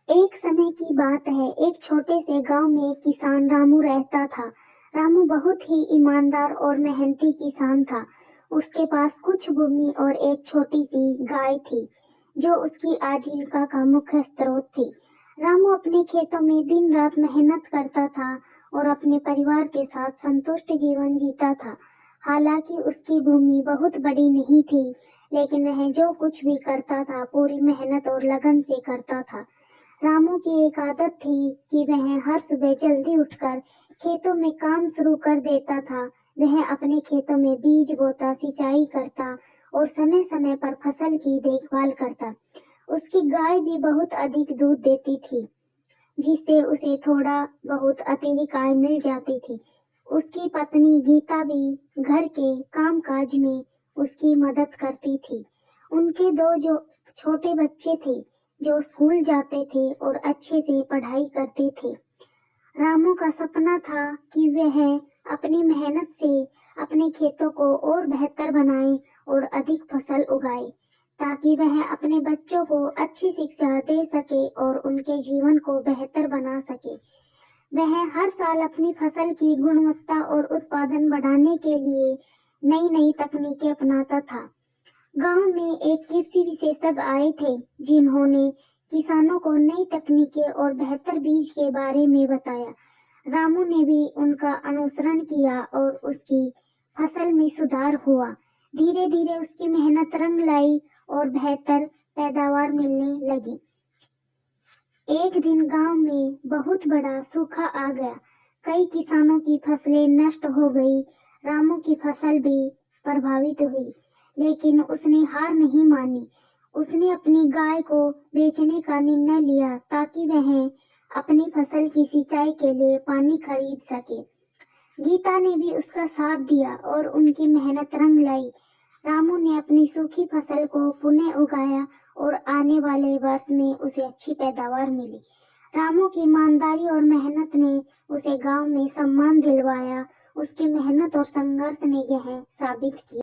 एक समय की बात है, एक छोटे से गांव में एक किसान रामू रहता था। रामू बहुत ही ईमानदार और मेहनती किसान था। उसके पास कुछ भूमि और एक छोटी सी गाय थी, जो उसकी आजीविका का मुख्य स्रोत थी। रामू अपने खेतों में दिन रात मेहनत करता था और अपने परिवार के साथ संतुष्ट जीवन जीता था। हालांकि उसकी भूमि बहुत बड़ी नहीं थी, लेकिन वह जो कुछ भी करता था पूरी मेहनत और लगन से करता था। रामू की एक आदत थी कि वह हर सुबह जल्दी उठकर खेतों में काम शुरू कर देता था। वह अपने खेतों में बीज बोता, सिंचाई करता और समय समय पर फसल की देखभाल करता। उसकी गाय भी बहुत अधिक दूध देती थी, जिससे उसे थोड़ा बहुत अतिरिक्त आय मिल जाती थी। उसकी पत्नी गीता भी घर के कामकाज में उसकी मदद करती थी। उनके दो जो छोटे बच्चे थे, जो स्कूल जाते थे और अच्छे से पढ़ाई करते थे। रामू का सपना था कि वह अपनी मेहनत से अपने खेतों को और बेहतर बनाए और अधिक फसल उगाए, ताकि वह अपने बच्चों को अच्छी शिक्षा दे सके और उनके जीवन को बेहतर बना सके। वह हर साल अपनी फसल की गुणवत्ता और उत्पादन बढ़ाने के लिए नई नई तकनीकें अपनाता था। गांव में एक कृषि विशेषज्ञ आए थे, जिन्होंने किसानों को नई तकनीकें और बेहतर बीज के बारे में बताया। रामू ने भी उनका अनुसरण किया और उसकी फसल में सुधार हुआ। धीरे धीरे उसकी मेहनत रंग लाई और बेहतर पैदावार मिलने लगी। एक दिन गांव में बहुत बड़ा सूखा आ गया। कई किसानों की फसलें नष्ट हो गई। रामू की फसल भी प्रभावित हुई, लेकिन उसने हार नहीं मानी। उसने अपनी गाय को बेचने का निर्णय लिया, ताकि वह अपनी फसल की सिंचाई के लिए पानी खरीद सके। गीता ने भी उसका साथ दिया और उनकी मेहनत रंग लाई। रामू ने अपनी सूखी फसल को पुनः उगाया और आने वाले वर्ष में उसे अच्छी पैदावार मिली। रामू की ईमानदारी और मेहनत ने उसे गांव में सम्मान दिलवाया। उसकी मेहनत और संघर्ष ने यह साबित किया